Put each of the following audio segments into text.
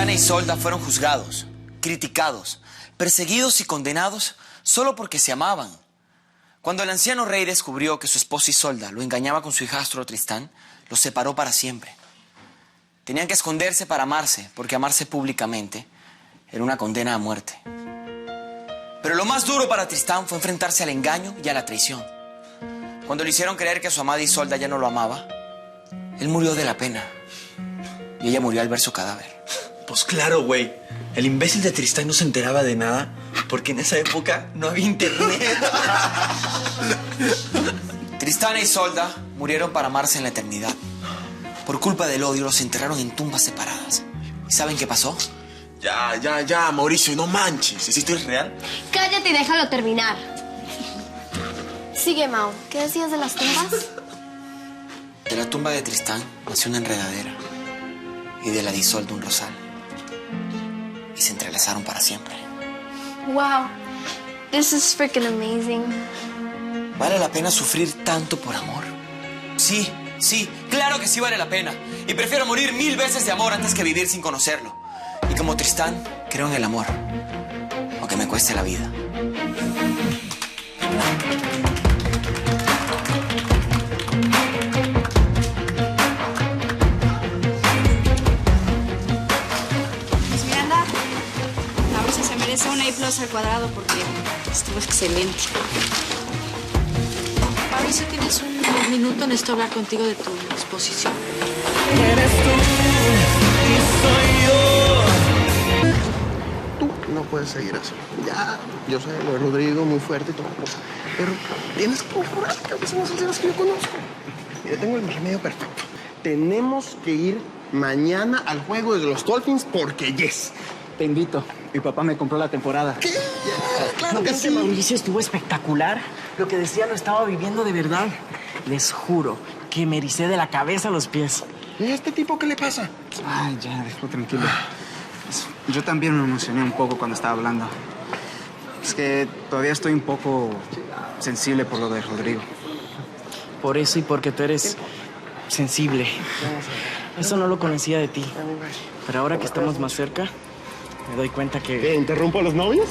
Tristán e Isolda fueron juzgados, criticados, perseguidos y condenados solo porque se amaban. Cuando el anciano rey descubrió que su esposa Isolda lo engañaba con su hijastro Tristán, los separó para siempre. Tenían que esconderse para amarse, porque amarse públicamente era una condena a muerte. Pero lo más duro para Tristán fue enfrentarse al engaño y a la traición. Cuando le hicieron creer que su amada Isolda ya no lo amaba, él murió de la pena. Y ella murió al ver su cadáver. Pues claro, güey. El imbécil de Tristán no se enteraba de nada porque en esa época no había internet. Tristán e Isolda murieron para amarse en la eternidad. Por culpa del odio los enterraron en tumbas separadas. ¿Y saben qué pasó? Ya, Mauricio, no manches. ¿Es esto es real? Cállate y déjalo terminar. Sigue, Mau. ¿Qué decías de las tumbas? De la tumba de Tristán nació una enredadera y de la de Isolda un rosal. Y se entrelazaron para siempre. Wow. This is freaking amazing. ¿Vale la pena sufrir tanto por amor? Sí, claro que sí vale la pena. Y prefiero morir 1000 veces de amor antes que vivir sin conocerlo. Y como Tristán, creo en el amor, aunque me cueste la vida. Miss Miranda, Mauricio se merece un A+ al cuadrado porque estuvo excelente. Mauricio, tienes un minuto, necesito hablar contigo de tu exposición. Eres tú y soy yo. Tú no puedes seguir así. Ya, yo sé, lo de Rodrigo muy fuerte y todo, pero tienes que mejorar, que a veces no son las que yo conozco. Mira, tengo el remedio perfecto. Tenemos que ir mañana al juego de los Dolphins porque yes. Te invito. Mi papá me compró la temporada. ¿Qué? Claro que sí. Mauricio estuvo espectacular. Lo que decía lo estaba viviendo de verdad. Les juro que me ericé de la cabeza a los pies. ¿Y a este tipo qué le pasa? Ay, ya, déjalo tranquilo. Yo también me emocioné un poco cuando estaba hablando. Es que todavía estoy un poco sensible por lo de Rodrigo. Por eso y porque tú eres sensible. Eso no lo conocía de ti. Pero ahora que estamos más cerca, me doy cuenta que... ¿Qué, interrumpo a los novios?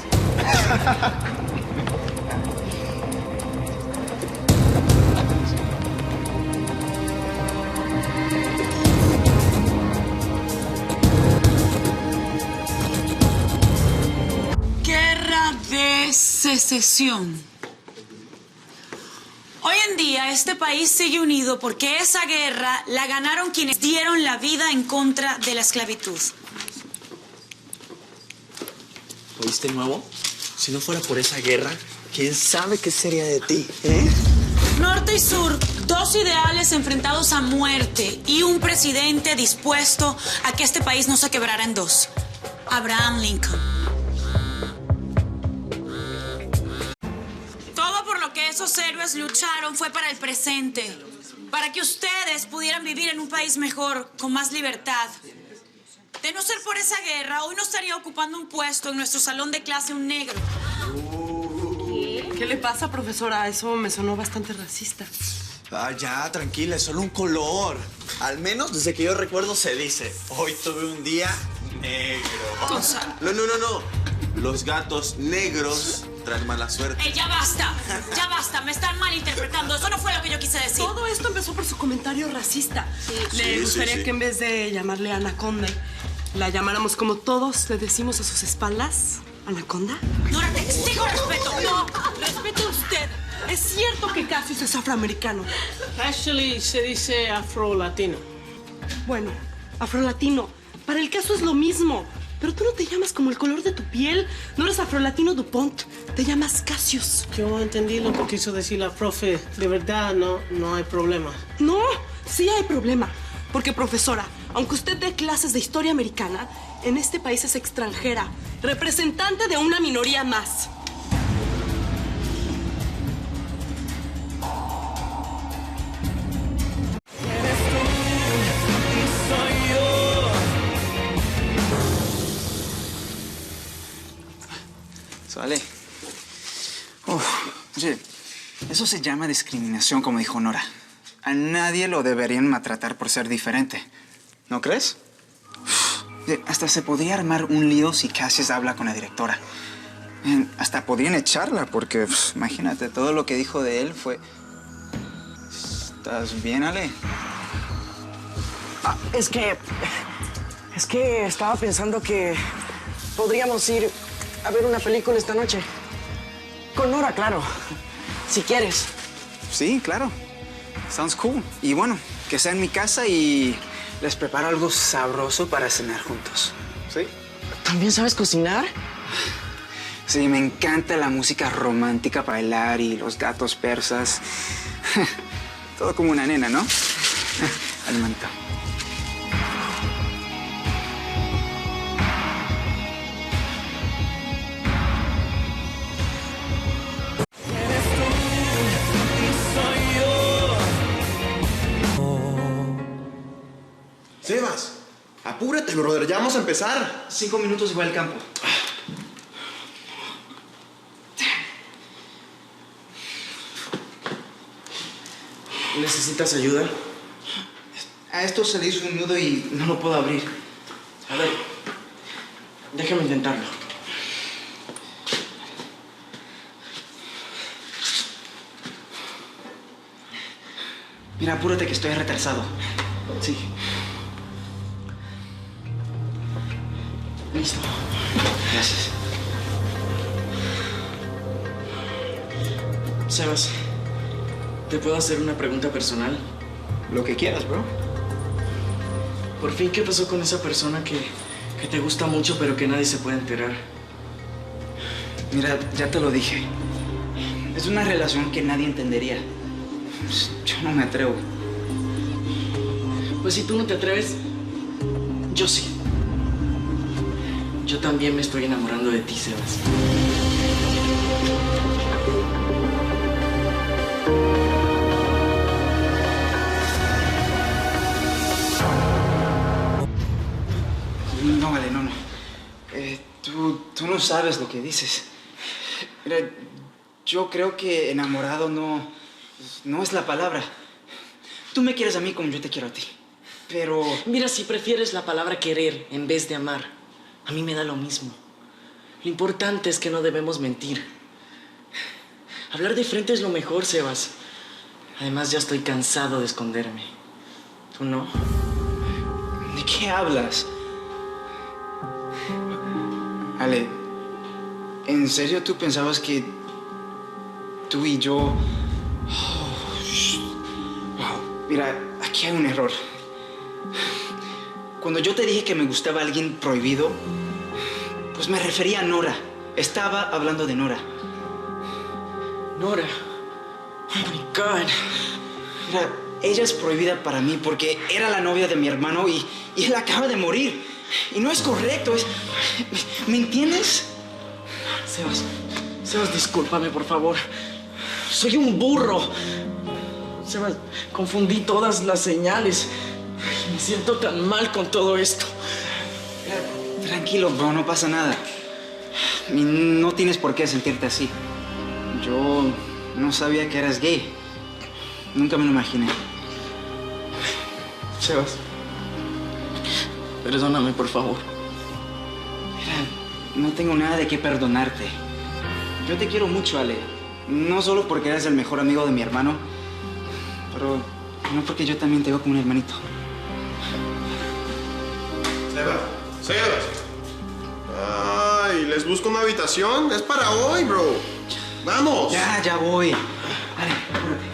Guerra de secesión. Hoy en día este país sigue unido porque esa guerra la ganaron quienes dieron la vida en contra de la esclavitud. ¿Oíste nuevo? Si no fuera por esa guerra, ¿quién sabe qué sería de ti, eh? Norte y sur, dos ideales enfrentados a muerte y un presidente dispuesto a que este país no se quebrara en dos. Abraham Lincoln. Todo por lo que esos héroes lucharon fue para el presente, para que ustedes pudieran vivir en un país mejor, con más libertad. De no ser por esa guerra, hoy no estaría ocupando un puesto en nuestro salón de clase un negro. ¿Qué le pasa, profesora? Eso me sonó bastante racista. Ah, ya, tranquila, es solo un color. Al menos desde que yo recuerdo se dice, hoy tuve un día negro. Gonzalo. No. Los gatos negros traen mala suerte. Ya basta, me están malinterpretando. Eso no fue lo que yo quise decir. Todo esto empezó por su comentario racista. Le gustaría que en vez de llamarle Anaconda, la llamáramos como todos le decimos a sus espaldas, Anaconda. Nora, te exijo respeto. No, respete usted. Es cierto que Cassius es afroamericano. Actually, se dice afro-latino. Bueno, afrolatino. Para el caso es lo mismo. Pero tú no te llamas como el color de tu piel. No eres afrolatino DuPont. Te llamas Cassius. Yo entendí lo que quiso decir la profe. De verdad, no hay problema. No, sí hay problema. Porque, profesora, aunque usted dé clases de historia americana, en este país es extranjera, representante de una minoría más. Eres tú y soy yo. Sale. Oye, eso se llama discriminación, como dijo Nora. A nadie lo deberían maltratar por ser diferente. ¿No crees? Hasta se podría armar un lío si Cassius habla con la directora. Hasta podrían echarla porque, imagínate, todo lo que dijo de él fue... ¿Estás bien, Ale? Es que estaba pensando que podríamos ir a ver una película esta noche. Con Nora, claro. Si quieres. Sí, claro. Sounds cool. Y bueno, que sea en mi casa y les preparo algo sabroso para cenar juntos. ¿Sí? ¿También sabes cocinar? Sí, me encanta la música romántica para bailar y los gatos persas. Todo como una nena, ¿no? Alimento. Sebas, apúrate, brother. Ya vamos a empezar. 5 minutos y voy al campo. ¿Necesitas ayuda? A esto se le hizo un nudo y no lo puedo abrir. A ver, déjame intentarlo. Mira, apúrate que estoy retrasado. Sí. Listo. Gracias. Sebas, ¿te puedo hacer una pregunta personal? Lo que quieras, bro. Por fin, ¿qué pasó con esa persona que te gusta mucho pero que nadie se puede enterar? Mira, ya te lo dije. Es una relación que nadie entendería. Yo no me atrevo. Pues si tú no te atreves, yo sí. Yo también me estoy enamorando de ti, Sebas. No, vale, no. Tú no sabes lo que dices. Mira, yo creo que enamorado no es la palabra. Tú me quieres a mí como yo te quiero a ti. Pero... Mira, si prefieres la palabra querer en vez de amar, a mí me da lo mismo. Lo importante es que no debemos mentir. Hablar de frente es lo mejor, Sebas. Además, ya estoy cansado de esconderme. ¿Tú no? ¿De qué hablas? Ale, ¿en serio tú pensabas que tú y yo... Wow, mira, aquí hay un error. Cuando yo te dije que me gustaba alguien prohibido, pues me refería a Nora. Estaba hablando de Nora. Nora. Oh my God. Mira, ella es prohibida para mí porque era la novia de mi hermano y él acaba de morir. Y no es correcto, ¿me entiendes? Sebas, discúlpame, por favor. Soy un burro. Sebas, confundí todas las señales. Me siento tan mal con todo esto. Tranquilo, bro, no pasa nada. Y no tienes por qué sentirte así. Yo no sabía que eras gay. Nunca me lo imaginé. Sebas, perdóname, por favor. Mira, no tengo nada de qué perdonarte. Yo te quiero mucho, Ale. No solo porque eres el mejor amigo de mi hermano, pero no porque yo también te veo como un hermanito. Sebas. Ay, les busco una habitación. Es para hoy, bro. Vamos. Ya voy. Ale, apúrate.